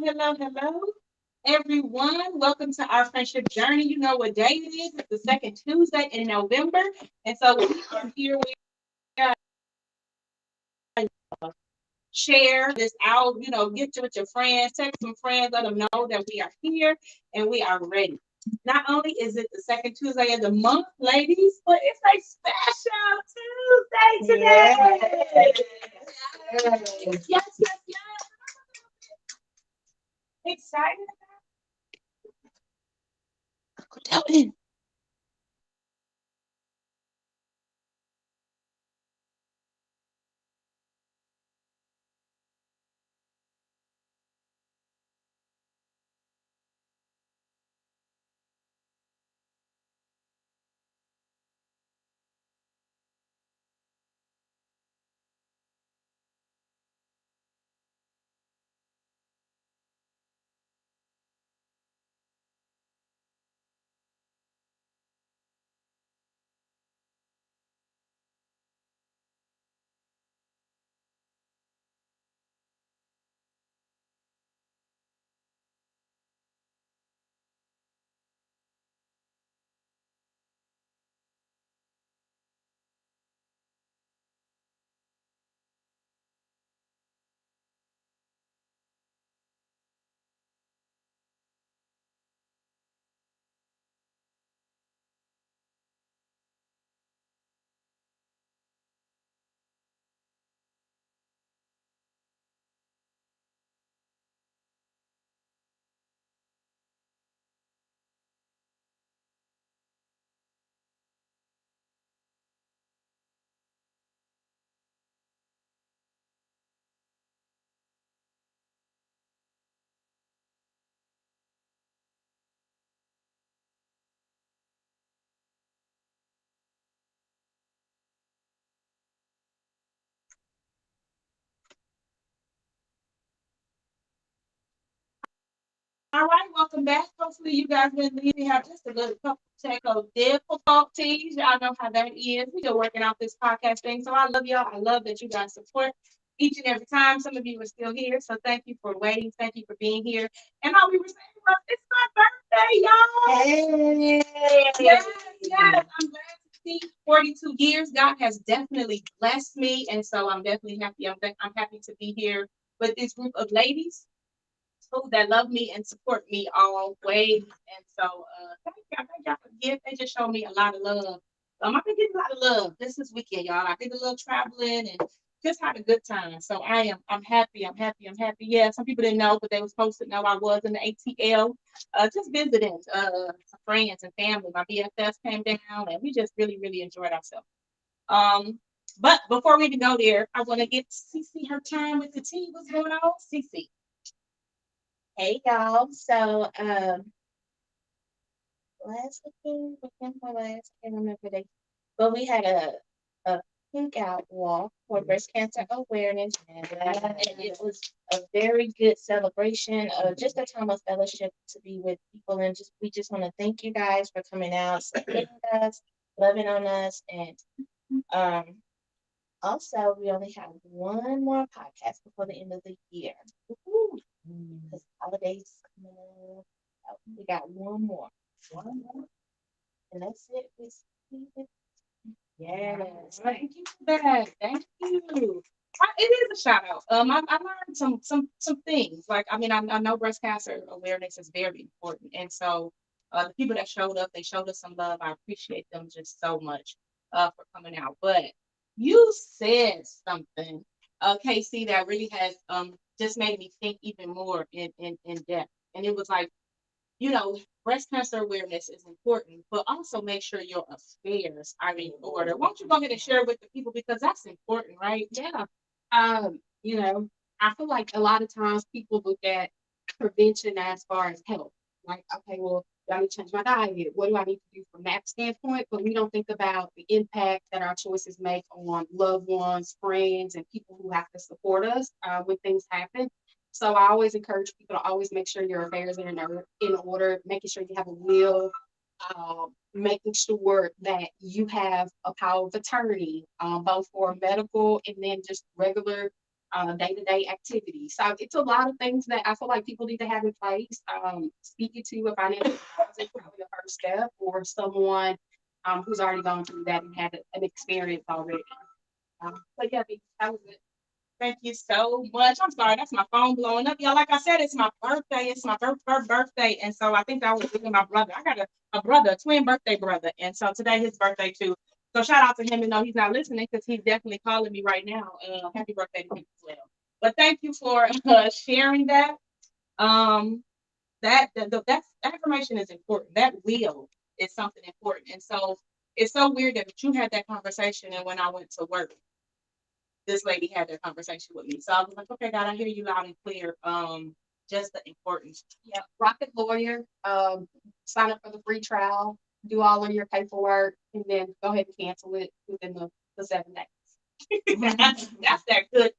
hello, everyone. Welcome to our friendship journey. You know what day it is. It's the second Tuesday in November. And so we are here. We share this out, get to with your friends, text some friends, let them know that we are here and we are ready. Not only is it the second Tuesday of the month, ladies, but it's a special Tuesday today. Yes. Excited about it. All right, welcome back. Hopefully, you guys been leaving. Have just a little couple technical difficulties. Y'all know how that is. We are working out this podcast thing. So I love y'all. I love that you guys support each and every time. Some of you are still here. So thank you for waiting. Thank you for being here. And all we were saying was, it's my birthday, y'all. Hey. Yes. I'm glad to see 42 years. God has definitely blessed me. And so I'm definitely happy. I'm happy to be here with this group of ladies that love me and support me always. And so thank y'all for the gift. They just showed me a lot of love. I've been getting a lot of love this weekend, y'all. I did a little traveling and just had a good time. So I'm happy. I'm happy. Yeah, some people didn't know, but they were supposed to know I was in the ATL, just visiting some friends and family. My BFFs came down and we just really, really enjoyed ourselves. Um, but before we even go there, I want to get Cece her time with the tea. What's going on, Cece? Hey y'all. So last weekend or last, I can't remember the but we had a pink out walk for breast cancer awareness. And it was a very good celebration of just a time of fellowship to be with people and just we just want to thank you guys for coming out, supporting us, loving on us, and um also we only have one more podcast before the end of the year. Woo-hoo. Because holidays coming up. We got one more, and that's it. Yes, thank you for that. Thank you. It is a shout out. I learned some things. Like I know breast cancer awareness is very important, and so the people that showed up, they showed us some love. I appreciate them just so much for coming out. But you said something, Casey, that really has just made me think even more in depth, and it was like you know, breast cancer awareness is important, but also make sure your affairs are in order. Why don't you go ahead and share with the people because that's important, right? Yeah. You know, I feel like a lot of times people look at prevention as far as health. Like, okay, well, I need to change my diet. What do I need to do from that standpoint? But we don't think about the impact that our choices make on loved ones, friends, and people who have to support us when things happen. So I always encourage people to always make sure your affairs are in order, making sure you have a will, making sure that you have a power of attorney, both for medical and then just regular day-to-day activities. So it's a lot of things that I feel like people need to have in place. Speaking to a financial advisor is probably the first step, or someone who's already gone through that and had an experience already. But yeah, that was it. Thank you so much. I'm sorry, that's my phone blowing up. Y'all, like I said, it's my birthday. It's my birthday. And so I think I was with my brother. I got a brother, a twin birthday brother. And so today his birthday too. So shout out to him, and though he's not listening because he's definitely calling me right now. Happy birthday to him as well. But thank you for sharing that. That information is important. That will is something important. And so it's so weird that you had that conversation, and when I went to work, this lady had that conversation with me. So I was like, okay, God, I hear you loud and clear. Just the importance. Yeah, Rocket Lawyer. Sign up for the free trial, do all of your paperwork, and then go ahead and cancel it within the 7 days. That's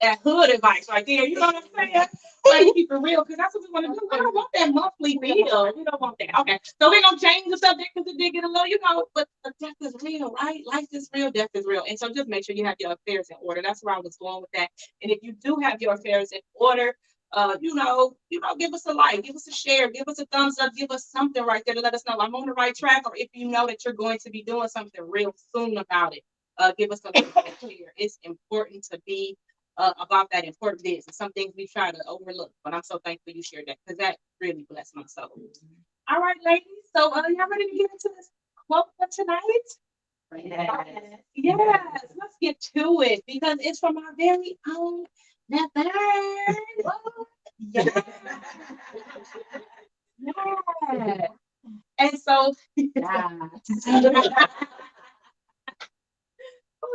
that hood advice right there. You know what I'm saying? Like keep it real, because that's what we want to do. We don't want that monthly bill. We don't want that. Okay, so we're gonna change the subject because it did get a little, but death is real, right? Life is real, death is real, and so just make sure you have your affairs in order. That's where I was going with that. And if you do have your affairs in order, give us a like, give us a share, give us a thumbs up, give us something right there to let us know I'm on the right track, or if you know that you're going to be doing something real soon about it. Give us something clear. It's important to be about that important business. Some things we try to overlook, but I'm so thankful you shared that because that really blessed my soul. All right, ladies. So y'all ready to get into this quote for tonight? Yes. Let's get to it because it's from our very own Nathan. Yes. Yes. And so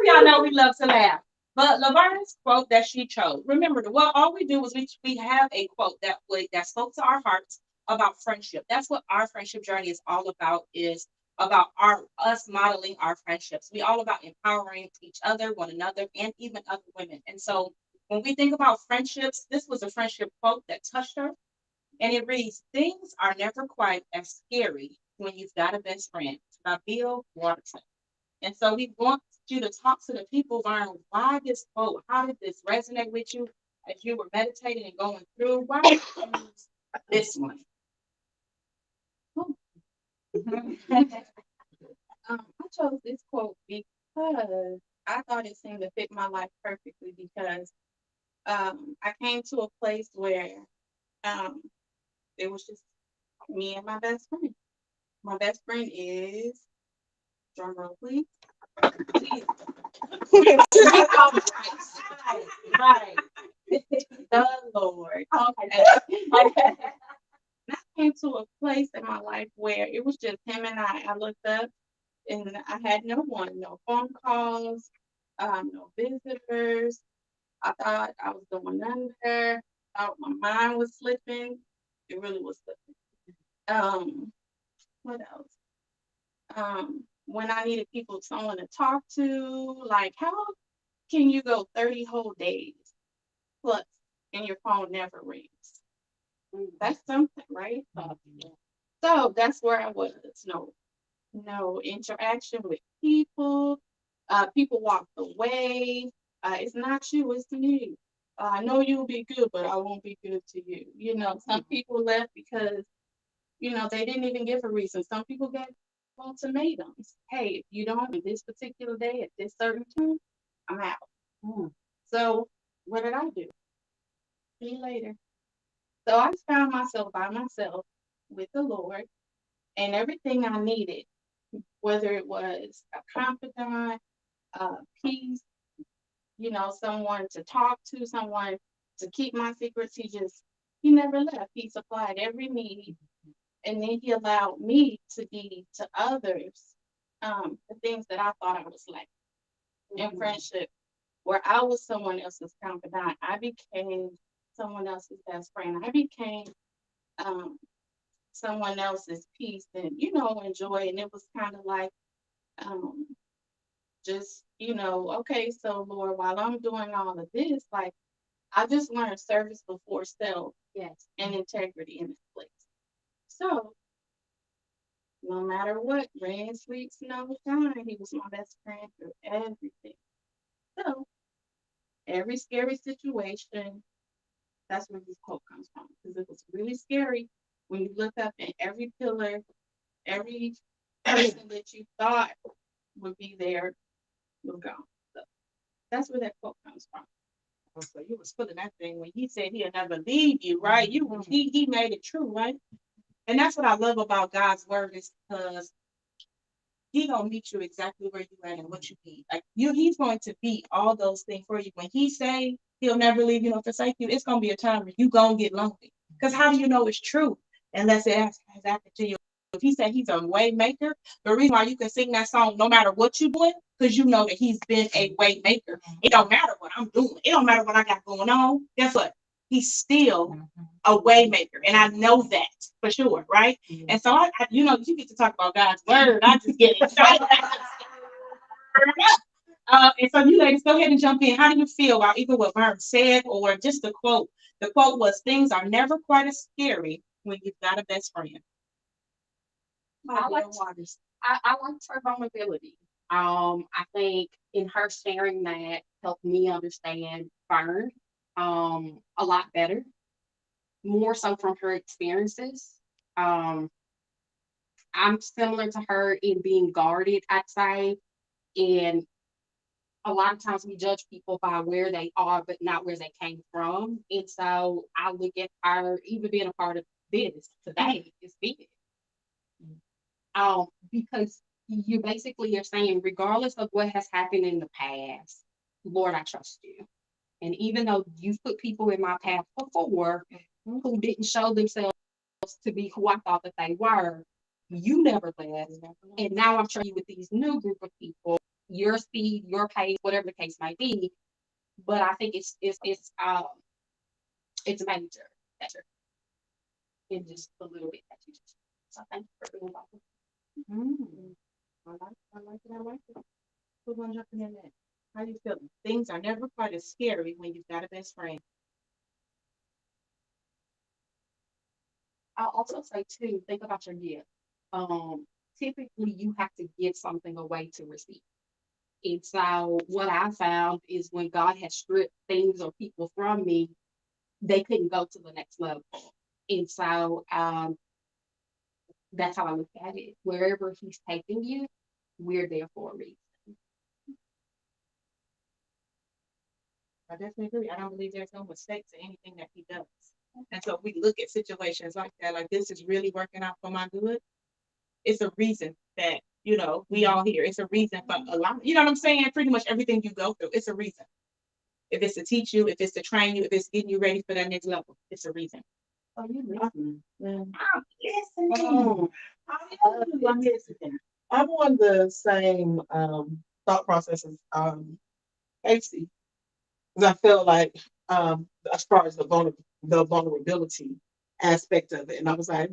y'all know we love to laugh. But Laverna's quote that she chose. Remember, all we do is we have a quote that spoke to our hearts about friendship. That's what our friendship journey is all about. Is about us modeling our friendships. We all about empowering each other, one another, and even other women. And so when we think about friendships, this was a friendship quote that touched her, and it reads: "Things are never quite as scary when you've got a best friend." It's by Bill Watterson. And so we want you to talk to the people, learn why this quote, how did this resonate with you as you were meditating and going through? Why did you choose this one? I chose this quote because I thought it seemed to fit my life perfectly because I came to a place where um, it was just me and my best friend. My best friend is, drum roll please. Right. The Lord. Okay. I came to a place in my life where it was just him and I. I looked up and I had no one, no phone calls, no visitors. I thought I was going under. I thought my mind was slipping. It really was slipping. What else? When I needed someone to talk to, like how can you go 30 whole days plus and your phone never rings? That's something, right? So that's where I was. No interaction with people. People walked away. It's not you, it's me. I know you'll be good, but I won't be good to you. Some people left because, they didn't even give a reason. Some people gave ultimatums. Hey, if you don't this particular day at this certain time, I'm out. So what did I do? See you later. So I just found myself by myself with the Lord and everything I needed, whether it was a confidant, peace, someone to talk to, someone to keep my secrets. He never left. He supplied every need. And then he allowed me to be to others the things that I thought I was like in friendship, where I was someone else's confidant. I became someone else's best friend. I became someone else's peace and, enjoy. And it was kind of like, just, okay, so Lord, while I'm doing all of this, like, I just learned service before self. Yes. And integrity in this place. So, no matter what, rain, sleet, snow, shine, he was my best friend through everything. So, every scary situation, that's where this quote comes from. Because it was really scary when you look up and every pillar, every person that you thought would be there was gone. So that's where that quote comes from. So you was feeling that thing when he said he'll never leave you, right? He made it true, right? And that's what I love about God's word is because he gonna meet you exactly where you at and what you need. Like he's going to be all those things for you. When he say he'll never leave you nor forsake you, it's gonna be a time where you gonna get lonely. Because how do you know it's true unless it has happened to you? If he said he's a way maker, the reason why you can sing that song no matter what you're doing, because you know that he's been a way maker. It don't matter what I'm doing. It don't matter what I got going on. Guess what? He's still a way maker. And I know that for sure, right? And so you know, you get to talk about God's word. I just get excited. And so you ladies, go ahead and jump in. How do you feel about either what Vern said or just the quote? The quote was, "Things are never quite as scary when you've got a best friend." I liked her vulnerability. I think in her sharing that helped me understand Vern a lot better, more so from her experiences. I'm similar to her in being guarded, I'd say, and a lot of times we judge people by where they are, but not where they came from. And so I look at her, even being a part of this today, is big. Because you basically are saying, regardless of what has happened in the past, Lord, I trust you. And even though you've put people in my path before who didn't show themselves to be who I thought that they were, you never left. And now I'm showing you with these new group of people, your speed, your pace, whatever the case might be. But I think it's major. In just a little bit that you just. So thank you for being welcome. I like it. Who's gonna jump in that? How you feeling? Things are never quite as scary when you've got a best friend. I'll also say too, think about your gift. Typically you have to give something away to receive. And so what I found is when God has stripped things or people from me, they couldn't go to the next level. And so that's how I look at it. Wherever he's taking you, we're there for a reason. I definitely agree. I don't believe there's no mistakes in anything that he does. And so we look at situations like that, like this is really working out for my good. It's a reason that, you know, we all here. It's a reason for a lot. You know what I'm saying? Pretty much everything you go through, it's a reason. If it's to teach you, if it's to train you, if it's getting you ready for that next level, it's a reason. Oh, you listening? I'm Oh, I'm listening. I'm on the same thought process as Casey, because I feel like as far as the vulnerability aspect of it, and I was like,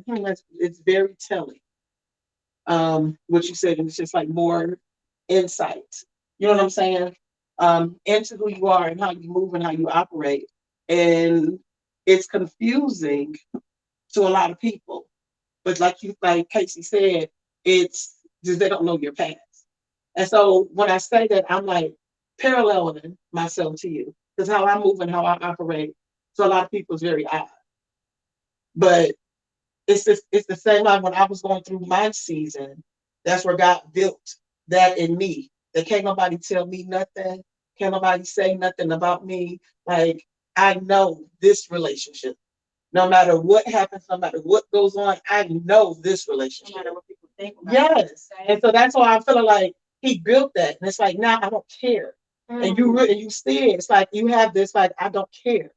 it's very telling. What you said, and it's just like more insight. You know what I'm saying? Into who you are and how you move and how you operate, and it's confusing to a lot of people. But like Casey said, it's just they don't know your past. And so when I say that, I'm like paralleling myself to you because how I move and how I operate to a lot of people is very odd. But it's the same like when I was going through my season, that's where God built that in me. That can't nobody tell me nothing, can't nobody say nothing about me. Like I know this relationship. No matter what happens, no matter what goes on, I know this relationship. No matter what people think about Yes. And so that's why I'm feeling like he built that. And it's like, now I don't care. And you see it. It's like you have this, like, I don't care.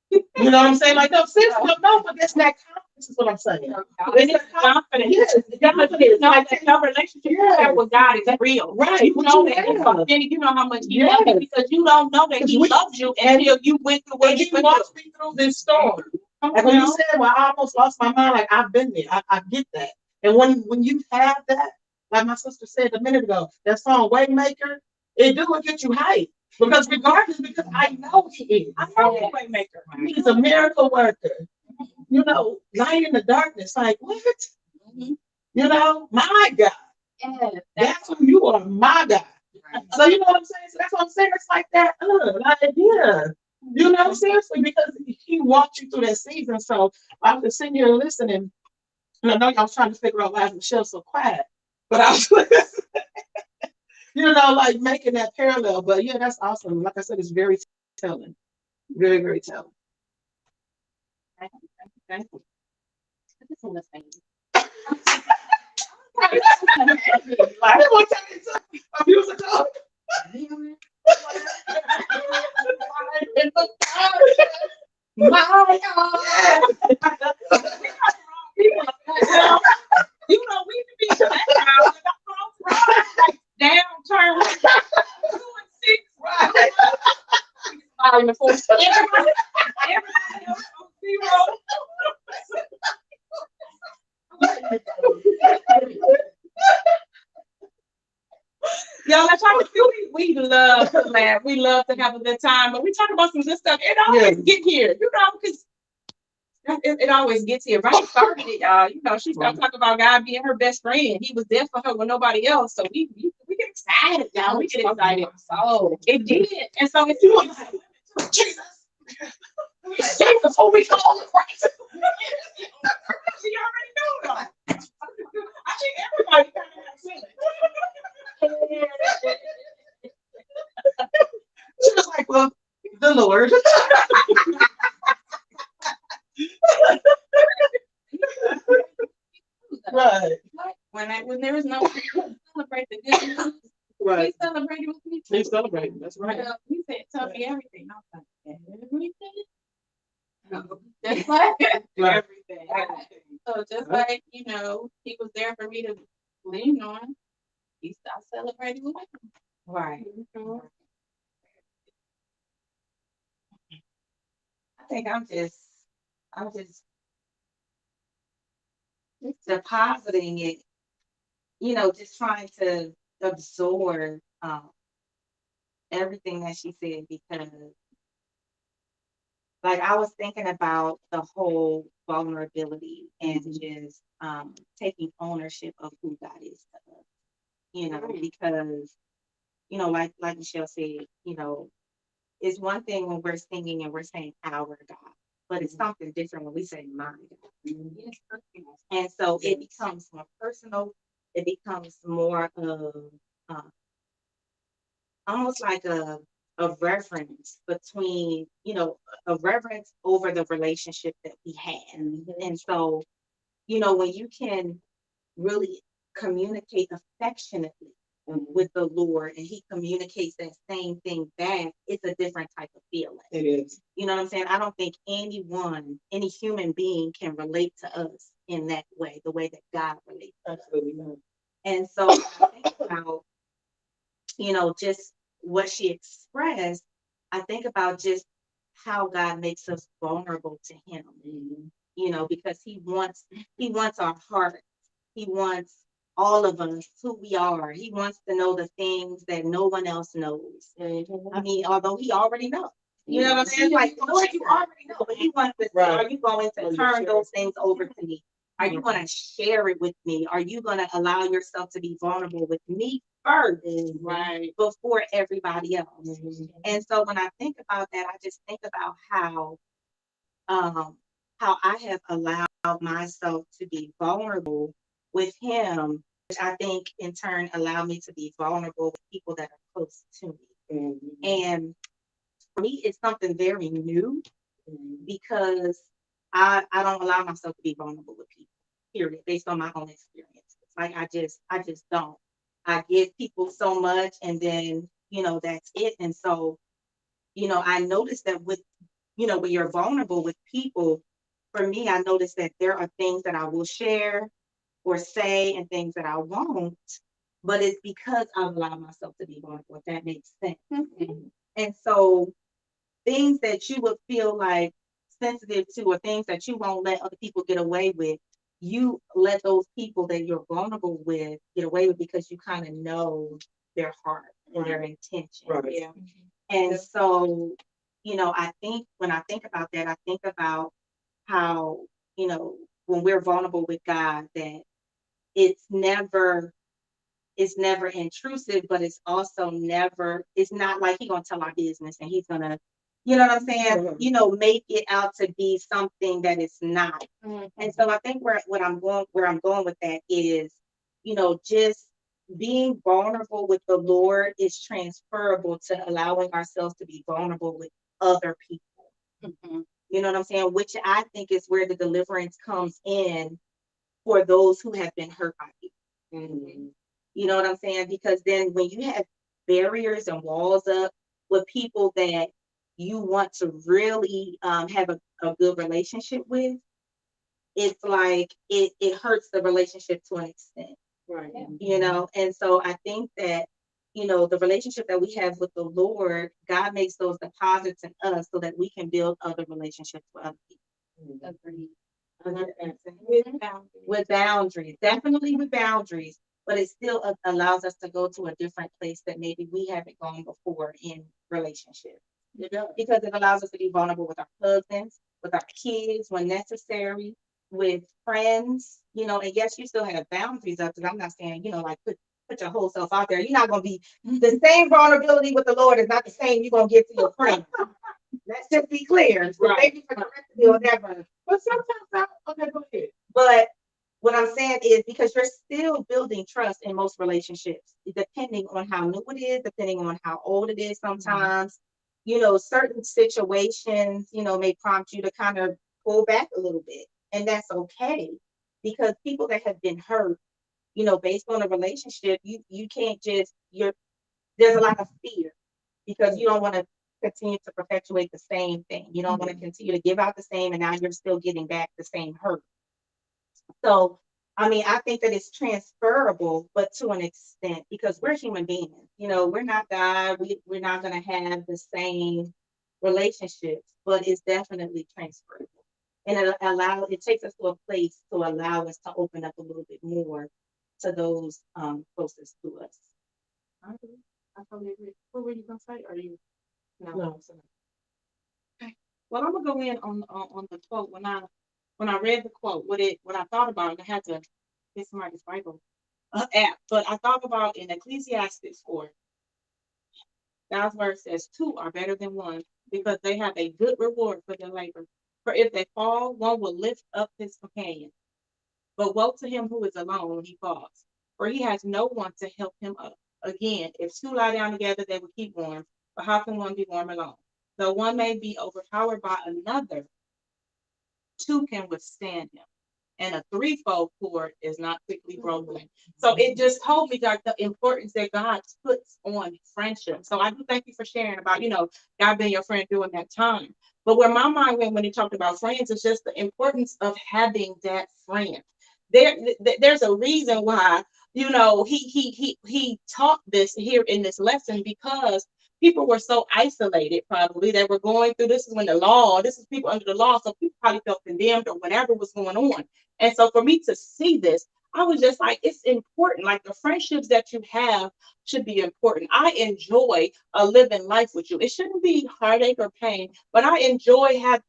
You know what I'm saying? Like, no, sis, no, but that's not confidence is what I'm saying. And it's confidence. Yes, You know that your relationship you have with God is real. right. You know that it's authentic. You know how much he loves you because you don't know that he loves you until you went through what he walked me through this storm. And when you said, well, I almost lost my mind, like I've been there. I get that. And when you have that, like my sister said a minute ago, that song Waymaker, it will get you hyped. Because regardless, because I know he is. I know he's a Waymaker. He's a miracle worker. You know, light in the darkness. Like, what? You know, my God. Yeah, That's who you are, my God. So you know what I'm saying? So that's what I'm saying. It's like that, like, yeah. You know, seriously, because he walked you through that season. So I was sitting here listening, and I know y'all was trying to figure out why Michelle's so quiet. But I was you know, like making that parallel. But yeah, that's awesome. Like I said, it's very telling. Very, very telling. Thank you, thank you. It's in the same. I didn't want to tell you something. A musical. My God. You know, we can be in the background with the phone down, turn 2 and 6. Right. Everybody else on 0. Y'all, I try to feel we love to laugh. We love to have a good time, but we talk about some good stuff. It always get here, you know, because it always gets here. Right started it, y'all. You know, she started talking about God being her best friend. He was there for her when nobody else. So we get excited, y'all. We get excited. So it did. And so it's Jesus. Jesus, who we call Christ. She already know though. I think everybody kind of has it. She was like, well, the Lord. Right. When there is no celebrate the good news, Right. he celebrated with me. They celebrating. That's right. He said, "Tell me everything." I was like, "Everything." Just like Right. everything. So just like he was there for me to lean on. I celebrated with him. Right. I think I'm just depositing it, you know, just trying to absorb everything that she said because like I was thinking about the whole vulnerability and just taking ownership of who God is to us, you know, because, you know, like Michelle said, you know, it's one thing when we're singing and we're saying our God, but it's something different when we say my God. And so it becomes more personal. It becomes more of almost like a reverence between, you know, a reverence over the relationship that we have. And so, you know, when you can really communicate affectionately with the Lord and he communicates that same thing back, it's a different type of feeling. It is. You know what I'm saying? I don't think any human being can relate to us in that way, the way that God relates to us. Absolutely not. And so I think about, you know, just what she expressed, I think about just how God makes us vulnerable to him. You know, because he wants our heart. He wants all of us, who we are. He wants to know the things that no one else knows. I mean, although he already knows. You know what I'm saying? Like, Lord, you already know, but he wants to say, are you going to turn those things over to me? Are you going to share it with me? Are you going to allow yourself to be vulnerable with me first, Right. before everybody else? And so when I think about that, I just think about how I have allowed myself to be vulnerable with him, which I think in turn allowed me to be vulnerable with people that are close to me. And for me, it's something very new because I don't allow myself to be vulnerable with people, period, based on my own experiences. Like I just don't. I give people so much and then, you know, that's it. And so, you know, I noticed that with, you know, when you're vulnerable with people, for me, I noticed that there are things that I will share or say and things that I won't, but it's because I've allowed myself to be vulnerable, if that makes sense. And so things that you would feel like sensitive to or things that you won't let other people get away with, you let those people that you're vulnerable with get away with because you kind of know their heart and their intention. Right. Yeah. And so, you know, I think when I think about that, I think about how, you know, when we're vulnerable with God, that it's never it's never intrusive, but it's also never, it's not like he's gonna tell our business and he's gonna, you know what I'm saying? Mhm. You know, make it out to be something that it's not. And so I think where I'm going with that is, you know, just being vulnerable with the Lord is transferable to allowing ourselves to be vulnerable with other people. Mhm. You know what I'm saying? Which I think is where the deliverance comes in for those who have been hurt by people. Mhm. You know what I'm saying? Because then when you have barriers and walls up with people that you want to really have a good relationship with, it's like it hurts the relationship to an extent, Right. you know? And so I think that, you know, the relationship that we have with the Lord, God makes those deposits in us so that we can build other relationships with other people. Mhm. Agreed. With boundaries, definitely with boundaries, but it still allows us to go to a different place that maybe we haven't gone before in relationships. It does. Because it allows us to be vulnerable with our husbands, with our kids when necessary, with friends, you know, and yes, you still have boundaries up, because I'm not saying, you know, like put your whole self out there. You're not gonna be the same vulnerability with the Lord is not the same you're gonna get to your friends. Let's just be clear. So Right. thank you for correcting me on that one. But sometimes okay, go ahead. But what I'm saying is because you're still building trust in most relationships, depending on how new it is, depending on how old it is sometimes. You know, certain situations, you know, may prompt you to kind of pull back a little bit. And that's okay. Because people that have been hurt, you know, based on a relationship, you can't just there's a lot of fear because you don't want to continue to perpetuate the same thing. You don't want to continue to give out the same and now you're still getting back the same hurt. So, I mean, I think that it's transferable, but to an extent, because we're human beings. You know, we're not God. We're not going to have the same relationships, but it's definitely transferable. And it takes us to a place to allow us to open up a little bit more to those closest to us. I agree. I totally agree. What were you gonna say? Or you? No. No, sorry. Well, I'm gonna go in on the quote when I read the quote. What I thought about, and I had to get somebody's Bible app, but I thought about in Ecclesiastes 4. God's word says two are better than one because they have a good reward for their labor. For if they fall, one will lift up his companion. But woe to him who is alone when he falls, for he has no one to help him up. Again, if two lie down together, they will keep warm. But how can one be warm alone? Though one may be overpowered by another, two can withstand him. And a threefold cord is not quickly broken. So it just told me like the importance that God puts on friendship. So I do thank you for sharing about, you know, God being your friend during that time. But where my mind went when he talked about friends is just the importance of having that friend. There's a reason why, you know, he taught this here in this lesson because people were so isolated, probably they were going through this is when this is people under the law, so people probably felt condemned or whatever was going on. And so for me to see this, I was just like, it's important. Like the friendships that you have should be important. I enjoy a living life with you. It shouldn't be heartache or pain, but I enjoying life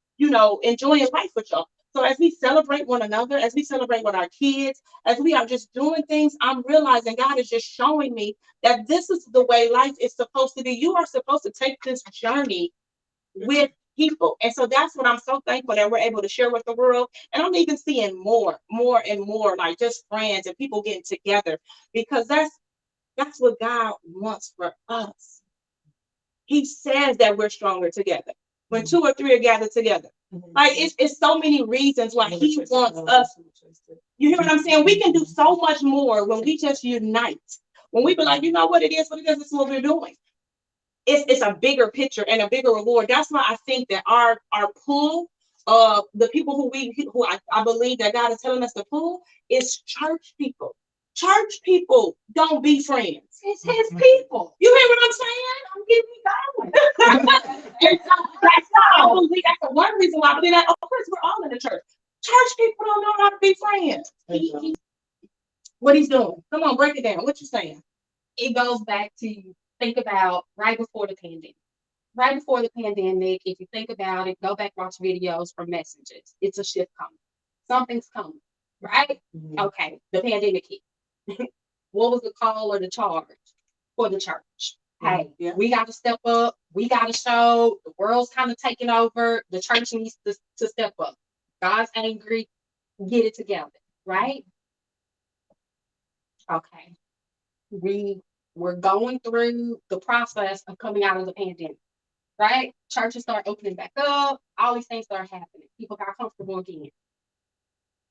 with y'all. So as we celebrate one another, as we celebrate with our kids, as we are just doing things, I'm realizing God is just showing me that this is the way life is supposed to be. You are supposed to take this journey with people. And so that's what I'm so thankful that we're able to share with the world. And I'm even seeing more and more like just friends and people getting together because that's what God wants for us. He says that we're stronger together when two or three are gathered together. Like it's so many reasons why he wants us. You hear what I'm saying? We can do so much more when we just unite. When we be like, you know what it is, this is what we're doing. It's a bigger picture and a bigger reward. That's why I think that our pull of the people who I believe that God is telling us to pull is church people. Church people don't be friends. It's his people. You hear what I'm saying? I'm getting going. And so that's why I believe that's one reason why I believe that. Of course, we're all in the church. Church people don't know how to be friends. What he's doing? Come on, break it down. What you saying? It goes back to think about right before the pandemic. Right before the pandemic, if you think about it, go back, watch videos from messages. It's a shift coming. Something's coming, right? Okay, the pandemic hit. what was the call or the charge for the church? Hey, Yeah. we got to step up. We got to show the world's kind of taking over. The church needs to step up. God's angry. Get it together, right? Okay. We're going through the process of coming out of the pandemic, right? Churches start opening back up. All these things start happening. People got comfortable again.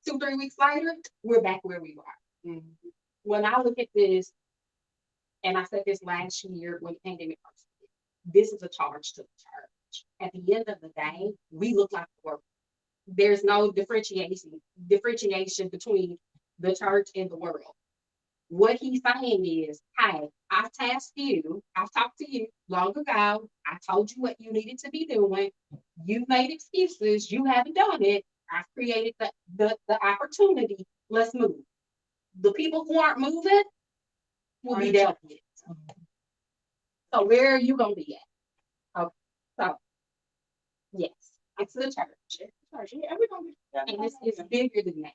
2-3 weeks later, we're back where we were. When I look at this, and I said this last year when the pandemic first hit, this is a charge to the church. At the end of the day, we look like the world. There's no differentiation between the church and the world. What he's saying is, hey, I tasked you, I talked to you long ago, I told you what you needed to be doing. You've made excuses, you haven't done it. I've created the opportunity. Let's move. The people who aren't moving will be dealt with. So where are you gonna be at? Okay, so yes, it's the church. Yeah, we're gonna be. And it's bigger than that.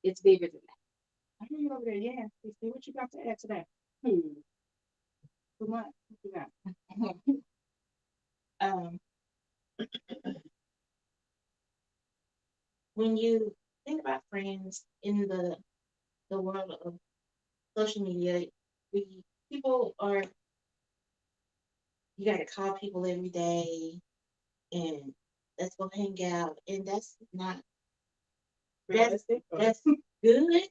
It's bigger than that. I hear you over there. Yeah. See what you got to add to that. Too much. What you got? When you think about friends in the world of social media, people are, you gotta call people every day and let's go hang out, and that's not that's good,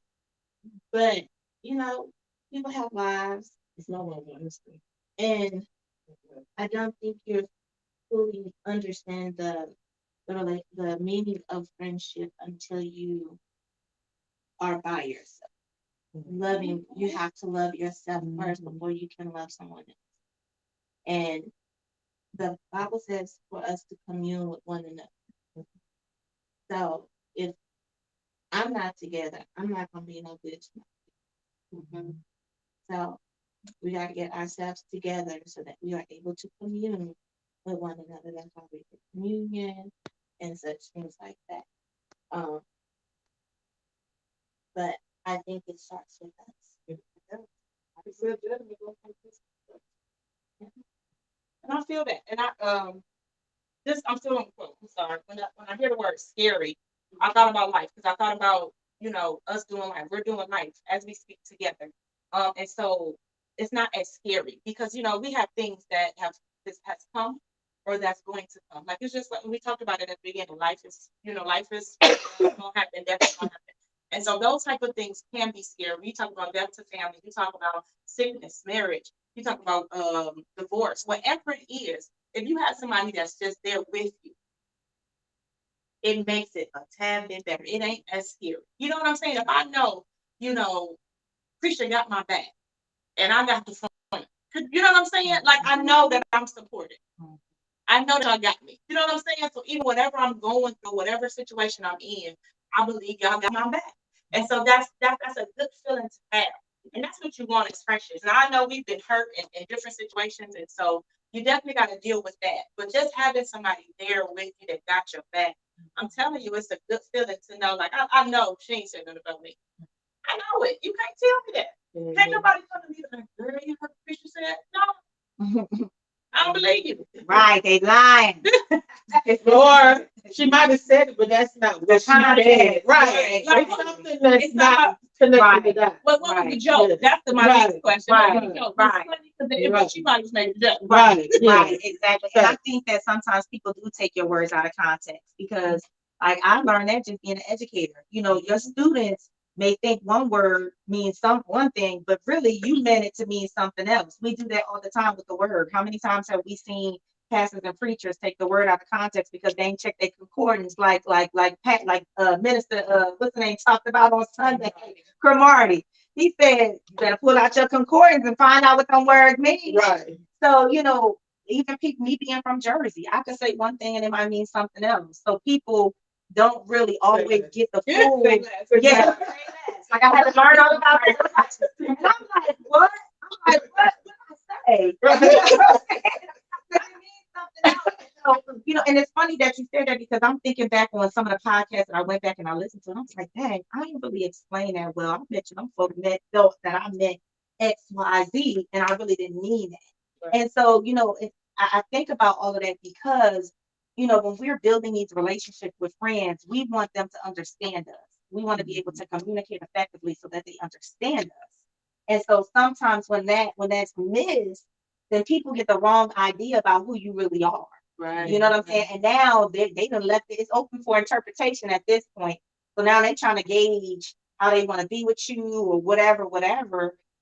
but you know, people have lives. It's not one honesty. And I don't think you fully understand the meaning of friendship until you are by yourself. Loving, you have to love yourself first before you can love someone else. And the Bible says for us to commune with one another. So if I'm not together, I'm not gonna be no good to my people. So we gotta get ourselves together so that we are able to commune with one another. That's why we get communion and such things like that. But I think it starts with us. And I feel that. And I'm still on the quote. I'm sorry. When I hear the word scary, I thought about life, because I thought about, us doing life. We're doing life as we speak together. And so it's not as scary because, we have things that has come or that's going to come. Like, it's just like we talked about it at the beginning. Life is gonna happen, death is gonna happen. And so those type of things can be scary. We talk about death to family, we talk about sickness, marriage, you talk about divorce, whatever it is. If you have somebody that's just there with you, it makes it a tad bit better. It ain't as scary. You know what I'm saying? If I know, Christian got my back and I got the front, you know what I'm saying? Like, I know that I'm supported. I know that y'all got me. You know what I'm saying? So even whatever I'm going through, whatever situation I'm in, I believe y'all got my back. And so that's a good feeling to have. And that's what you want as friendships. And I know we've been hurt in different situations. And so you definitely got to deal with that. But just having somebody there with you that got your back, I'm telling you, it's a good feeling to know. Like, I know she ain't saying nothing about me. I know it. You can't tell me that. Can't nobody come to me like, girl, you heard Christian said? No. I don't believe you. Right, they lying. Or she might have said it, but that's not what she said. Right. Like, It's something that's it's not not connected to that. What was the Right. joke? That's my next Right. question. Right. What was the joke? Right. Because Right. she probably just made a joke. Right. Yeah. Right, exactly. And I think that sometimes people do take your words out of context because, like, I learned that just being an educator. Your students may think one word means one thing, but really you meant it to mean something else. We do that all the time with the word. How many times have we seen pastors and preachers take the word out of context because they ain't checked their concordance, like Minister what's the name talked about on Sunday, Cromartie. He said you better pull out your concordance and find out what them words mean. Right. So even people, me being from Jersey, I could say one thing and it might mean something else. So people don't really always get the full. Yeah. Like, I had to learn all about it. And I'm like, what? What did I say? So, and it's funny that you said that because I'm thinking back on some of the podcasts that I went back and I listened to, and I was like, dang, I didn't really explain that well. I mentioned them folks felt that I meant X, Y, Z, and I really didn't mean that. Right. And so, I think about all of that because, when we're building these relationships with friends, we want them to understand us. We want to be able to communicate effectively so that they understand us. And so sometimes when that's missed, then people get the wrong idea about who you really are. Right. You know what I'm saying? And now they done left it's open for interpretation at this point. So now they're trying to gauge how they want to be with you or whatever,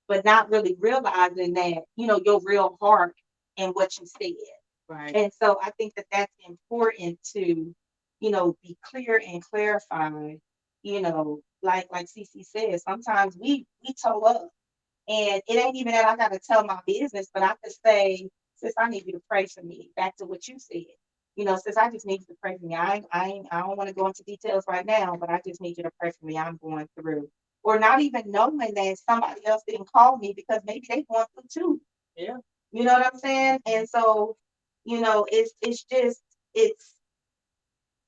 but not really realizing that, your real heart and what you said. Right. And so I think that that's important to, be clear and clarify, like CC said, sometimes we toe up. And it ain't even that I got to tell my business, but I could say, sis, I need you to pray for me. Back to what you said. Sis, I just need you to pray for me. I don't want to go into details right now, but I just need you to pray for me. I'm going through. Or not even knowing that somebody else didn't call me because maybe they going through too. Yeah. You know what I'm saying? And so, it's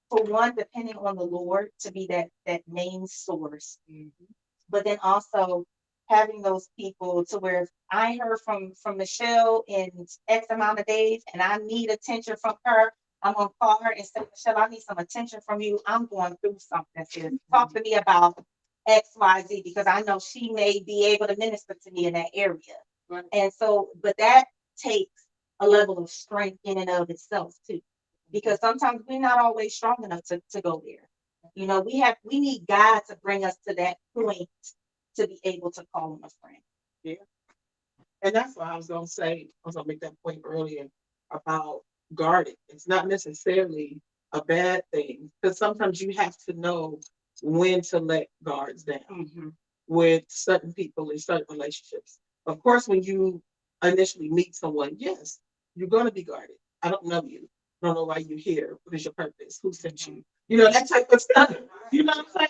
for one, depending on the Lord to be that main source. But then also having those people to where if I heard from Michelle in X amount of days and I need attention from her, I'm gonna call her and say, Michelle, I need some attention from you. I'm going through something. Sis. Talk to me about X, Y, Z, because I know she may be able to minister to me in that area. Right. And so, but that takes a level of strength in and of itself too. Because sometimes we're not always strong enough to go there. We need God to bring us to that point to be able to call him a friend. Yeah. And that's why I was going to make that point earlier about guarding. It's not necessarily a bad thing because sometimes you have to know when to let guards down with certain people in certain relationships. Of course, when you initially meet someone, yes, you're going to be guarded. I don't know you. I don't know why you're here. What is your purpose? Who sent you? That type of stuff. You know what I'm saying?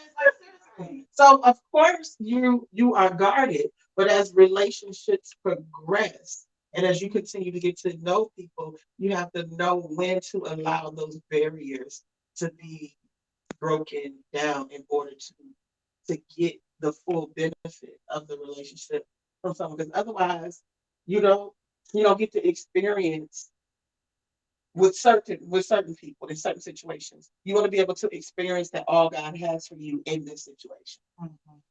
Like, so of course you are guarded, but as relationships progress and as you continue to get to know people, you have to know when to allow those barriers to be broken down in order to get the full benefit of the relationship from someone. Because otherwise, you don't get to experience with certain people in certain situations. You want to be able to experience that all God has for you in this situation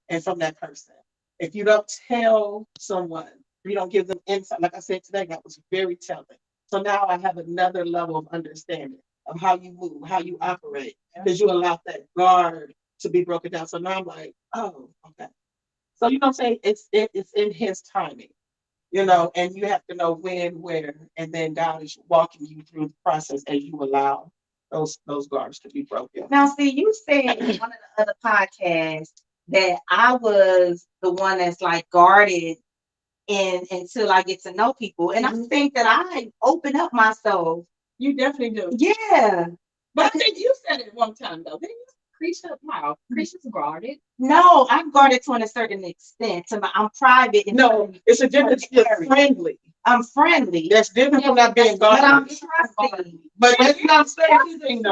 and from that person. If you don't tell someone, you don't give them insight, like I said today, that was very telling. So now I have another level of understanding of how you move, how you operate, because you allow that guard to be broken down. So now I'm like, oh, okay. So you know what I'm saying? It's in his timing. And you have to know when, where, and then God is walking you through the process as you allow those guards to be broken. Now, see, you said in one of the other podcasts that I was the one that's like guarded until I get to know people. And I think that I open up myself. You definitely do. Yeah. But I think you said it one time though, didn't you? Creature's guarded. No, I'm guarded to a certain extent. I'm private. No, it's a difference. You're friendly. I'm friendly. That's different from not being But I'm guarded. trusting. But that's not saying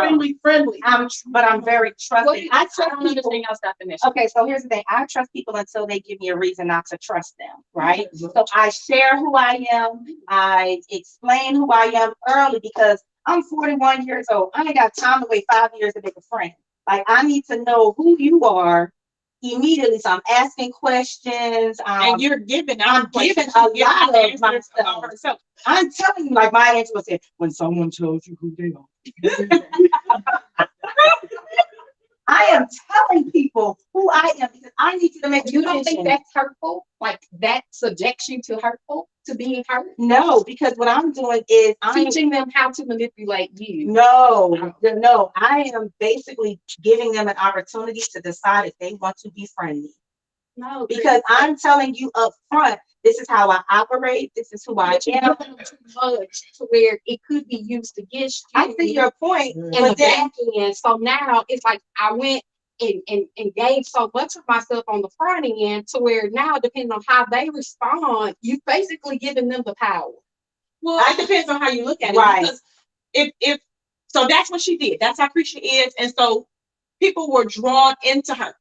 friendly. But I'm very trusting. I trust don't people. understand y'all's definition. Okay, so here's the thing. I trust people until they give me a reason not to trust them, right? So I share who I am. I explain who I am early because I'm 41 years old. I ain't got time to wait 5 years to make a friend. Like, I need to know who you are immediately. So I'm asking questions. And you're giving I'm giving a lot of myself. I'm telling you, like my answer was said, when someone tells you who they are. I am telling people who I am because I need you to make. You don't think that's hurtful? Like that subjects you to being hurt? No, because what I'm doing is I'm Teaching them how to manipulate you. No, I am basically giving them an opportunity to decide if they want to befriend me. No, Because I'm telling you up front, this is how I operate. This is who I am. Too much to where it could be used against you. I see your point, in but the then back end. So now it's like I went and gave so much of myself on the front end to where now, depending on how they respond, you basically giving them the power. Well, it depends on how you look at it. Right. Because if So that's what she did. That's how Krisha is. And so people were drawn into her.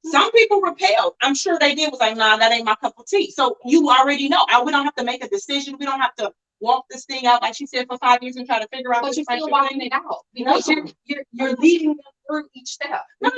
Some people repelled. I'm sure they did. Was like, nah, that ain't my cup of tea. So you already know. We don't have to make a decision. We don't have to walk this thing out, like she said, for 5 years and try to figure out. But this you're still friendship walking thing. it out because No. you're leading them through each step. No,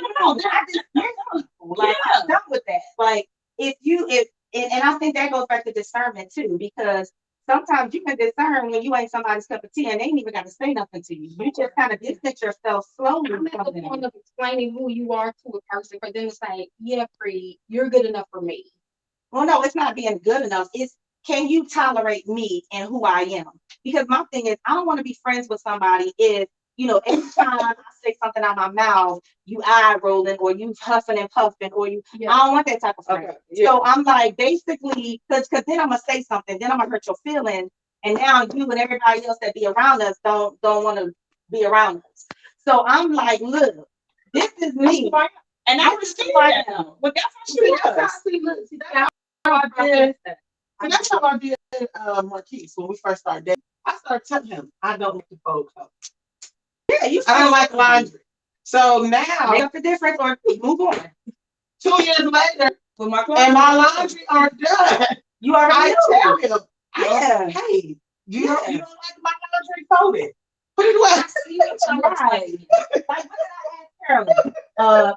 like, I'm done with that. Like, and I think that goes back to discernment too, because sometimes you can discern when you ain't somebody's cup of tea and they ain't even got to say nothing to you. You just kind of distance yourself slowly. I'm at the from them. point of explaining who you are to a person for them to say, yeah, Free, you're good enough for me. Well, no, it's not being good enough. It's, can you tolerate me and who I am? Because my thing is, I don't want to be friends with somebody if, every time I say something out my mouth, you eye rolling or you huffing and puffing or you, I don't want that type of friend. Okay, yeah. So I'm like, basically, because then I'm gonna say something, then I'm gonna hurt your feelings, and now you and everybody else that be around us don't want to be around us. So I'm like, look, this is me. And I understand that. But that's how she That's how was. I did. And that's how I did Marquise when we first started dating. I started telling him I don't like the fold coat. Yeah, you I don't like laundry. So make now, up the difference or move on. 2 years later, With my and my laundry are done, you already I know. tell him, Yeah. hey, you don't Yeah. like my laundry folded. Put it away. Right. Like, what did I ask Carolyn?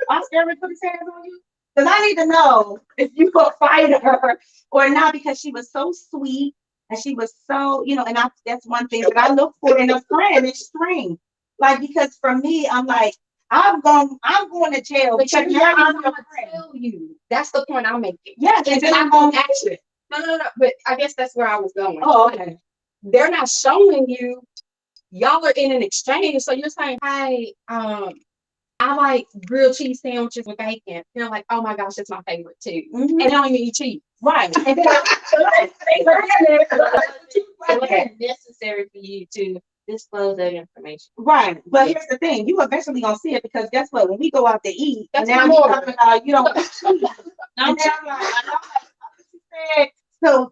Oscar ever put his hands on you? Because I need to know if you gonna fight her or not, because she was so sweet and she was so, and that's one thing that I look for in a friend is strength. Like, because for me, I'm like, I'm going to jail But because you're you're not my gonna friend. tell you. That's the point I'm making. Yes, and then I'm going to action. No. But I guess that's where I was going. Oh, okay. They're not showing you. Y'all are in an exchange, so you're saying, "Hey, I like grilled cheese sandwiches with bacon." You're like, "Oh my gosh, that's my favorite too." Mhm. And they don't even eat cheese. Right. And then It wasn't necessary for you to disclose that information. right. But here's the thing, you eventually gonna see it, because guess what? When we go out to eat, That's and now my you order. talking about you don't eat cheese. And now I'm like, I know what she said.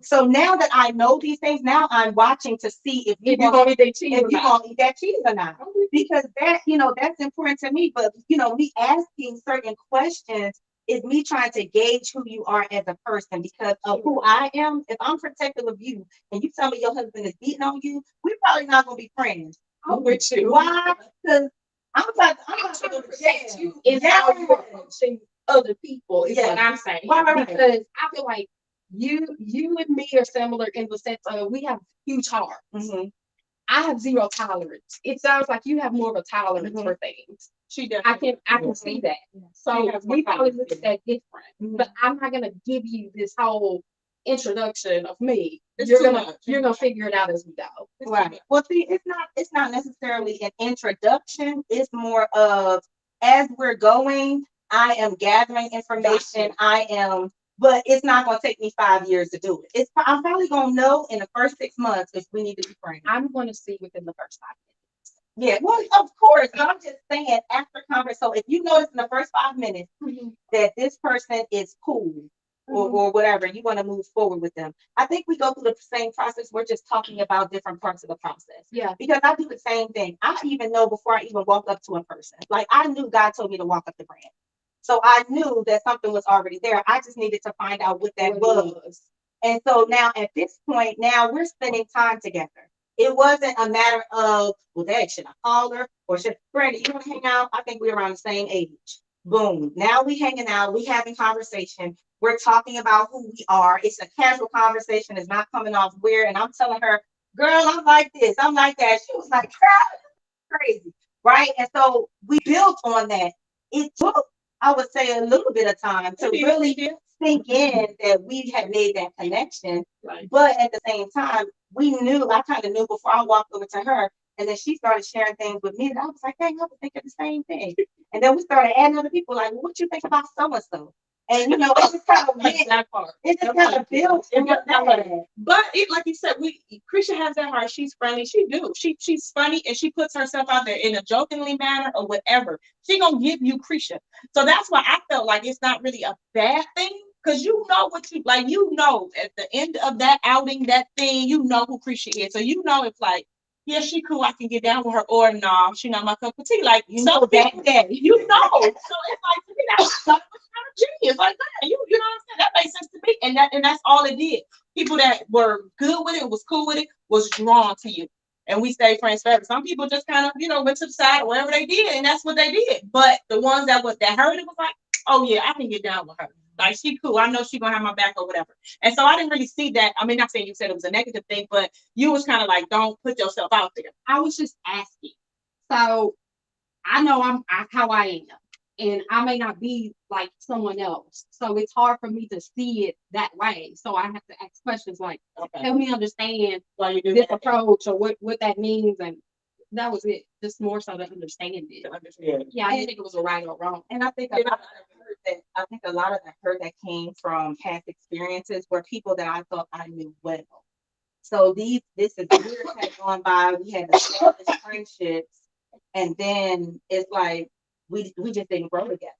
So now that I know these things, now I'm watching to see if If you you're gonna eat that cheese, if you gonna eat that cheese or not. Because that, that's important to me. But me asking certain questions is me trying to gauge who you are as a person, because of who I am. If I'm protective of you and you tell me your husband is beating on you, we're probably not gonna be friends. I'm with you. Why? Because I'm about trying to to protect you in how you're approaching other people is what I'm saying. Right. Because I feel like you and me are similar in the sense of we have huge hearts. Mhm. I have zero tolerance. It sounds like you have more of a tolerance for things. She does. I can see that. So has more we probably tolerance, look at that different. Mhm. But I'm not gonna give you this whole introduction of me. It's You're too gonna much. you're gonna figure it out as we go. Right. Well, see, it's not necessarily an introduction. It's more of, as we're going, I am gathering information. But it's not gonna take me 5 years to do it. I'm probably gonna know in the first 6 months if we need to be friends. I'm gonna see within the first 5 Yeah, well, of course. But I'm just saying, after conversation. So if you notice in the first 5 minutes minutes. that this person is cool or whatever, you want to move forward with them, I think we go through the same process. We're just talking about different parts of the process. Yeah. Because I do the same thing. I even know before I even walk up to a person. Like, I knew God told me to walk up to Brand. So I knew that something was already there. I just needed to find out what that was. And so now at this point, now we're spending time together. It wasn't a matter of, well, dad, should I call her? Or should Brandon, you want to hang out? I think we're around the same age. Boom. Now we hanging out, we having conversation. We're talking about who we are. It's a casual conversation. It's not coming off weird. And I'm telling her, girl, I'm like this, I'm like that. She was like, crazy. Right. And so we built on that. It took, I would say, a little bit of time to really sink in that we had made that connection. Right. But at the same time, I kind of knew before I walked over to her. And then she started sharing things with me. And I was like, dang, I was thinking the same thing. And then we started adding other people, like, well, what you think about so-and-so? And it just kind of went, That part. it just kind of built. But like you said, Krisha has that heart. She's friendly. She's funny, and she puts herself out there in a jokingly manner or whatever. She gonna give you Krisha. So that's why I felt like it's not really a bad thing, because you know what you like. You know, at the end of that outing, that thing, you know who Krisha is. So you know if like yeah, she cool, I can get down with her, or no, she not my cup of tea. Like, You some know that people, day. you know. So it's like, to me, that was kind of genius. Like, man, you know what I'm saying? That makes sense to me. And that's all it did. People that were good with it, was cool with it, was drawn to you. And we stayed friends forever. Some people just kind of, went to the side or whatever they did, and that's what they did. But the ones that heard it was like, oh yeah, I can get down with her. Like, she cool. I know she gonna have my back or whatever. And so I didn't really see that. I mean, not saying you said it was a negative thing, but you was kind of like, don't put yourself out there. I was just asking. So I know how I am, and I may not be like someone else. So it's hard for me to see it that way. So I have to ask questions like, Okay. help me understand Why you do this that? approach or what that means. And that was it. Just more so to understand it. Yeah, I didn't think it was a right or wrong. And I think a lot of the hurt that came from past experiences were people that I thought I knew well. So this is years had gone by. We had established friendships, and then it's like we just didn't grow together.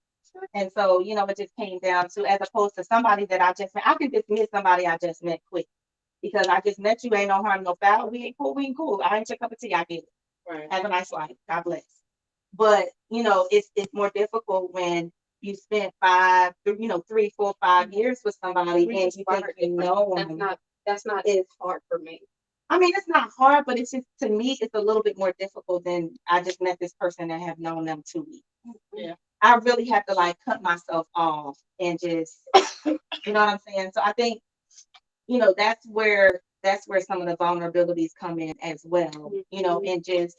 And so, it just came down to, as opposed to somebody that I just met, I can dismiss somebody I just met quick because I just met you, ain't no harm, no foul. We ain't cool. I ain't your cup of tea. I get it. Right. Have a nice life. God bless. But it's more difficult when you spent 3, 4, 5 years with somebody and you think you know them. That's not as hard for me. I mean, it's not hard, but it's just, to me, it's a little bit more difficult than I just met this person and have known them 2 weeks. Yeah. I really have to like cut myself off and just, you know what I'm saying? So I think, that's where some of the vulnerabilities come in as well, and just,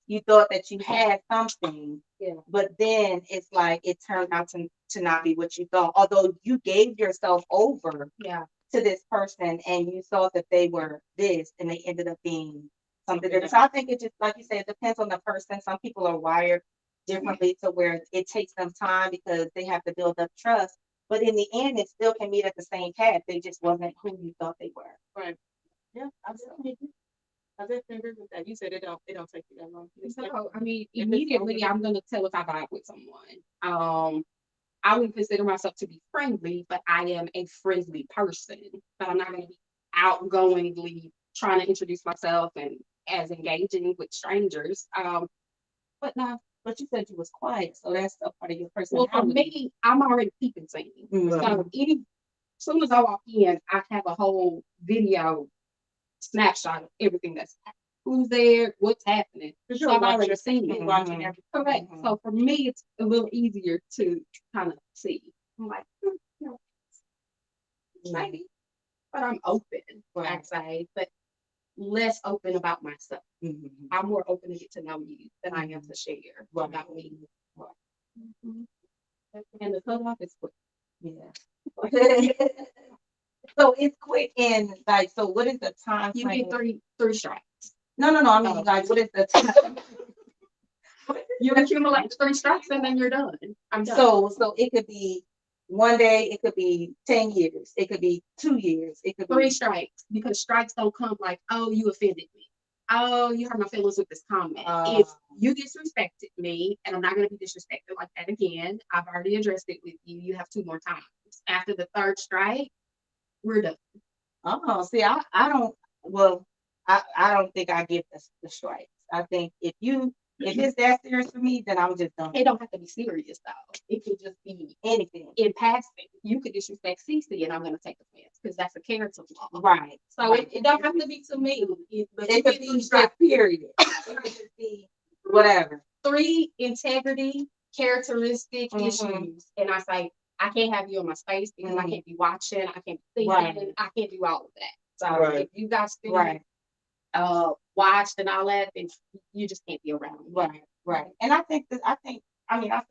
you thought that you had something, but then it's like it turned out to not be what you thought. Although you gave yourself over to this person and you thought that they were this, and they ended up being something different. So I think it just, like you said, it depends on the person. Some people are wired differently to where it takes them time because they have to build up trust. But in the end, it still can meet at the same path. They just wasn't who you thought they were. Right. Yeah, absolutely. I definitely agree with that. You said it don't take you that long. So, I mean, immediately I'm gonna tell if I vibe with someone. I wouldn't consider myself to be friendly, but I am a friendly person. But I'm not gonna be outgoingly trying to introduce myself and as engaging with strangers. But no, But you said you was quiet, so that's a part of your well, personality. for me, I'm already keeping things. Mhm. So as soon as I walk in, I have a whole video snapshot of everything that's happening. Who's there, what's happening. So I've already seen it. Watching everything. Correct. So for me, it's a little easier to kind of see. I'm like, maybe, but I'm open, I'd say, but less open about myself. Mhm. I'm more open to get to know you than I am to share about me. And the cutoff is quick. Yeah. So it's quick and like, so what is the time You frame? get three strikes. No. I mean, like, what is the time? You accumulate 3 strikes and then you're done. I'm done. So it could be one day, it could be 10 years, it could be 2 years, it could 3 be strikes, because strikes don't come like, oh, you offended me. Oh, you hurt my feelings with this comment. Uh. If you disrespected me, and I'm not going to be disrespected like that again, I've already addressed it with you. You have 2 more times. After the 3rd strike, we're done. Oh, see, I don't think I give the strikes. I think if it's that serious for me, then I'm just done. It don't have to be serious though. It could just be Anything. in passing. You could disrespect Cece, and I'm going to take offense because that's a character flaw. Right. So right. it don't have to be to me. But It could be just period. It could just be whatever. 3 integrity characteristic Mhm. issues, and I say I can't have you in my space because I Mhm. can't be watching, I can't be thinking, Right. I can't do all of that. So Right. if you guys still Right. watched and all that, then you just can't be around me. Right. And I feel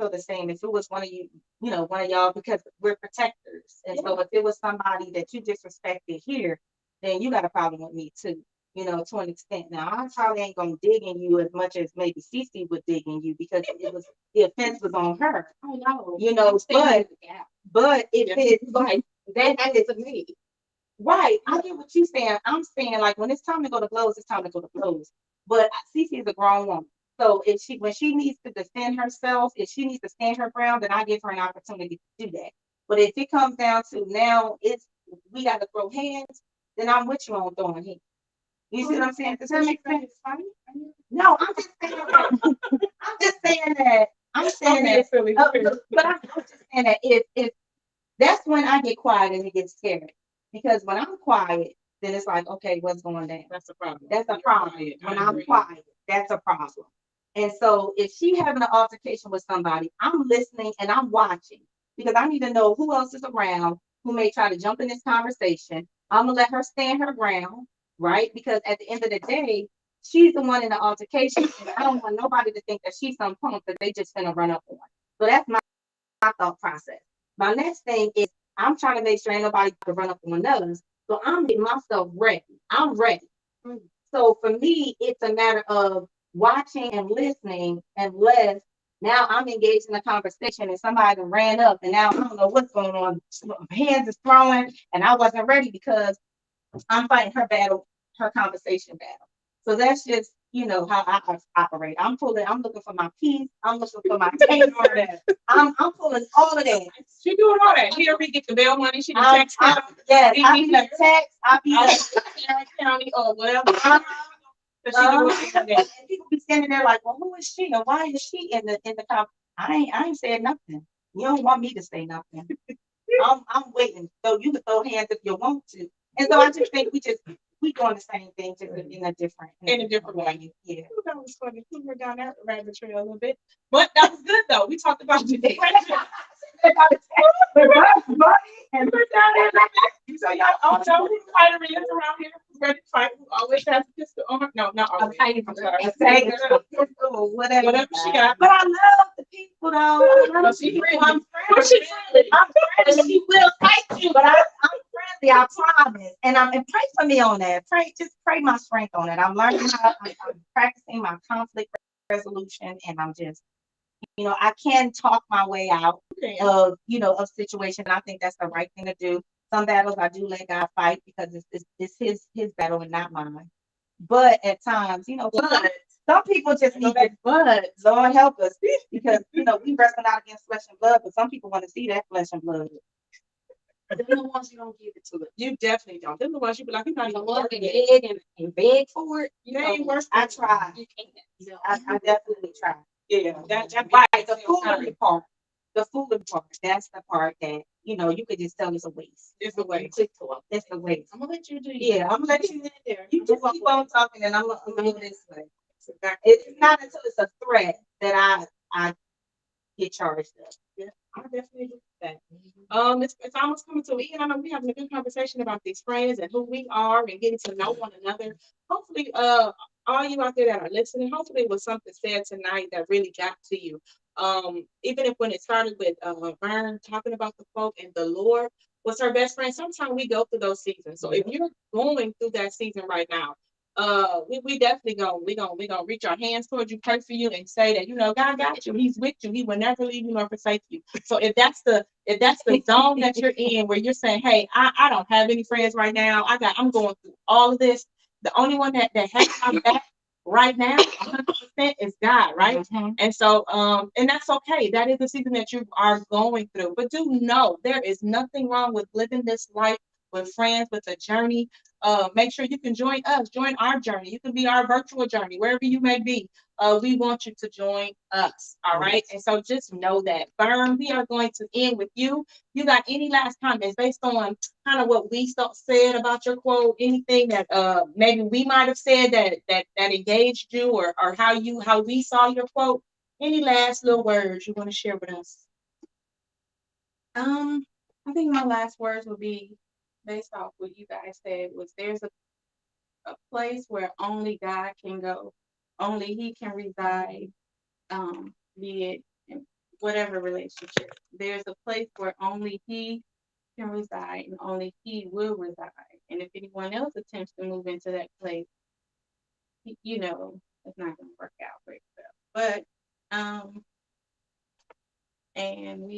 the same. If it was one of you, one of y'all, because we're protectors. And so if it was somebody that you disrespected here, then you got a problem with me too, to an extent. Now, I probably ain't gonna dig in you as much as maybe Cece would dig in you because the offense was on her. Oh no, But if it's like that happens to me. right, I get what you're saying. I'm saying, like, when it's time to go to blows, it's time to go to blows. But Cece is a grown woman. So when she needs to defend herself, if she needs to stand her ground, then I give her an opportunity to do that. But if it comes down to now we got to throw hands, then I'm with you on throwing hands. You see what I'm saying? Does So that she make said sense? it's funny? Are you- No, I'm just saying that. I'm just saying that. I'm saying I'm that. being silly. But I'm just saying that if that's when I get quiet and it gets scary. Because when I'm quiet, then it's like, okay, what's going down? That's the problem. That's a You're problem. quiet. I When I'm agree. quiet, that's a problem. And so if she having an altercation with somebody, I'm listening and I'm watching because I need to know who else is around who may try to jump in this conversation. I'm gonna let her stand her ground, right? Because at the end of the day, she's the one in the altercation, and I don't want nobody to think that she's some punk that they just gonna run up on. So that's my thought process. My next thing is I'm trying to make sure ain't nobody to run up on us. So I'm getting myself ready. I'm ready. So for me, it's a matter of watching and listening, unless now I'm engaged in a conversation and somebody done ran up and now I don't know what's going on. Hands is throwing and I wasn't ready because I'm fighting her battle, her conversation battle. So that's just, how I operate. I'm looking for my peace. I'm looking for my taser. I'm pulling all of that. She doing all that. She already get the bail money. She can text him. Yes, He I be be the here. text, I be Out the of Tarrant County or whatever. Uh-huh. So she doing all that. And people be standing there like, well, who is she and why is she in the top? I ain't saying nothing. You don't want me to say nothing. I'm waiting. So you can throw hands if you want to. And so I just think we doing the same thing, just in a different way. Yeah. Ooh, that was funny. We were down that rabbit trail a little bit, but that was good though. We talked about the depression. And we're down there like that. So y'all all know who the fighter is around here. Who's ready to fight? Who always has a pistol on? No, not always. I'm sorry. Whatever she got. But I love the people though. I love No, the she people. friendly. I'm No, friendly. she friendly. I'm friendly. She will fight you, but I'm friendly. I promise. And pray for me on that. Just pray my strength on it. I'm learning I'm practicing my conflict resolution, and I'm just, I can talk my way out of situation. I think that's the right thing to do. Some battles I do let God fight because it's his battle and not mine. But at times, some people just need that blood. Lord help us, because we wrestle out against flesh and blood, but some people want to see that flesh and blood. They're the ones you don't give it to it. You definitely don't. They're the ones you be like, you're not The even ones working that it. beg and beg for it. You ain't worth I it. try. You can't. I definitely try. Yeah, that Right, the foolery part. The foolery part. That's the part that you could just tell it's a waste. is the way. Click to it. It's a waste. I'm gonna let you do Yeah, I'm gonna let you in there. You just keep on talking, and I'm gonna go this way. Exactly. It's not until it's a threat that I get charged up. Yeah, I definitely agree with that. It's almost coming to an end. I know we're having a good conversation about these friends and who we are and getting to know one another. Hopefully, all you out there that are listening, hopefully it was something said tonight that really got to you. Even if when it started with Vern talking about the folk and the Lord was her best friend, sometimes we go through those seasons. So if you're going through that season right now, we definitely gonna reach our hands towards you, pray for you, and say that God got you. He's with you. He will never leave you nor forsake you. So if that's the zone that you're in, where you're saying, hey, I don't have any friends right now. I'm going through all of this. The only one that has my back right now, 100% is God, right? Mhm. And so, and that's okay. That is the season that you are going through. But do know there is nothing wrong with living this life with friends, with a journey. Make sure you can join us, join our journey. You can be our virtual journey, wherever you may be. We want you to join us. All right. And so just know that. Vern, we are going to end with you. You got any last comments based on kind of what we said about your quote? Anything that maybe we might have said that engaged you, or how we saw your quote? Any last little words you want to share with us? I think my last words would be based off what you guys said, was there's a place where only God can go. Only He can reside, be it in whatever relationship. There's a place where only He can reside and only He will reside. And if anyone else attempts to move into that place, it's not going to work out very well. But, and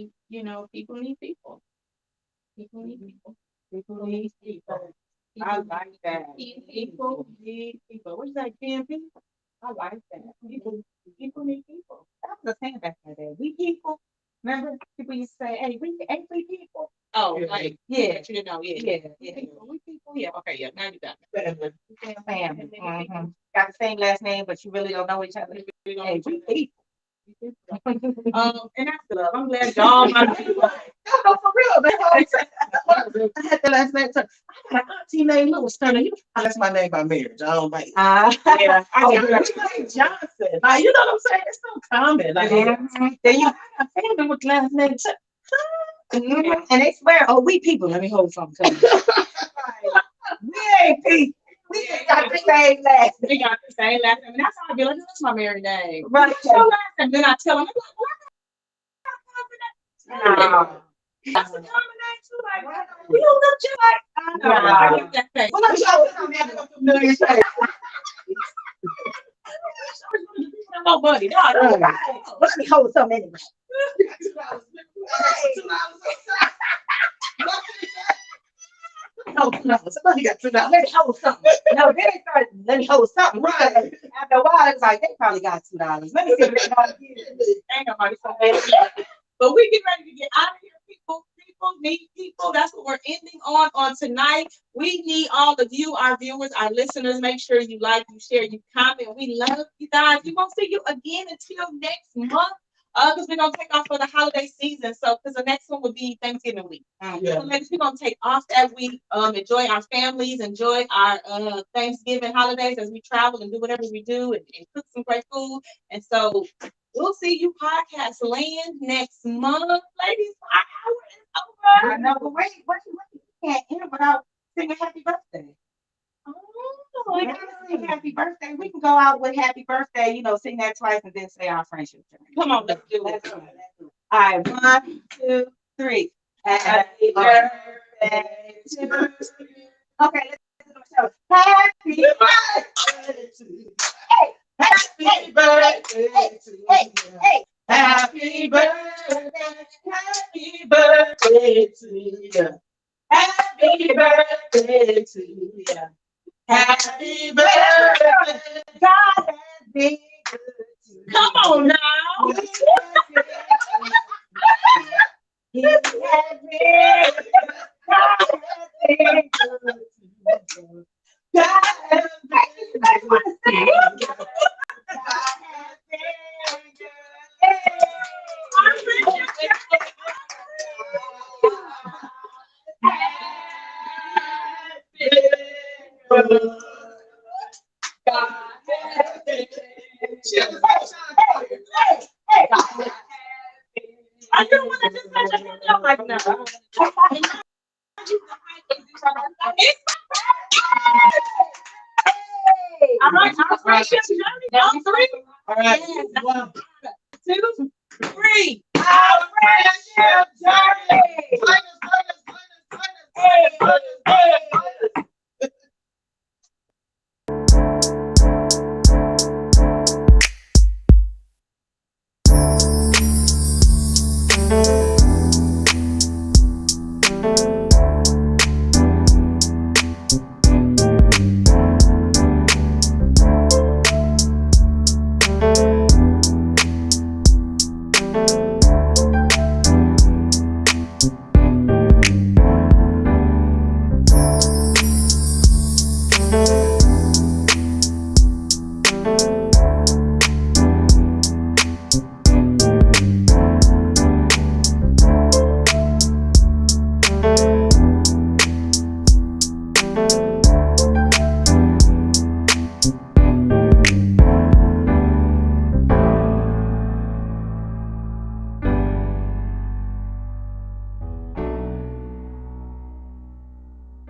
people need people. People need people. People need people. I like that. People need people. What is that, PMP? I like that. People need people. That was a saying back in the day. We people. Remember, people used to say, "Hey, we people." Oh, Yeah. like Yeah. you didn't know, yeah. Yeah. We people. Yeah, okay, yeah, now you got Family. Family. Mhm. Got the same last name, but you really don't know each other. it. Hey, we people. And that's love. I'm glad y'all my people. No, for real, man. I had the last name. I got an auntie named Lewis Turner. That's my name by marriage. I don't like. Yeah, I Oh, got yeah. it. Johnson. Like, you know what I'm saying? It's so common. Like, Then you got a family with last name too. Mhm. And they swear, oh, we people. Let me hold something. We ain't people. We just got the same last name. We got the same last name. And that's how I be like, that's my married name. Right. What's your last name? Then I tell them, I'm like, what? That's a common name too. Like, we don't look just like. I know. Nah. I get that thing. Well, let me show you something. Familiar shape. Nobody. No, Well, let me hold something anyway. Hold $2. Somebody got $2. Let me hold something. No, then they started, let me hold something. Right. After a while, it's like, they probably got $2. Let me see what they got. Ain't nobody so bad. But we get ready to get out of here, people. People need people. That's what we're ending on tonight. We need all of you, our viewers, our listeners. Make sure you like, you share, you comment. We love you guys. We won't see you again until next month. Because we're gonna take off for the holiday season. So, because the next one will be Thanksgiving week. Yeah. So, ladies, we're gonna take off that week. Enjoy our families, enjoy our Thanksgiving holidays as we travel and do whatever we do and cook some great food. And so we'll see you podcast land next month. Ladies, our hour is over. I know, but wait, you can't end without singing happy birthday. Oh, We gotta sing happy birthday. We can go out with happy birthday, sing that twice and then say our friendship journey. come on, let's do it. Let's do it. All right, 1, 2, 3. Happy birthday to you. Okay, let's do the show. Happy birthday to you. Hey, happy birthday to you. Hey, Happy birthday, happy birthday to you. Happy birthday to you. Happy birthday. God has been good to you. Come on now. He has been, God has been good to you. God has been, God has been good. I don't want to just let you know like no. All right, our friendship journey. All three. All right.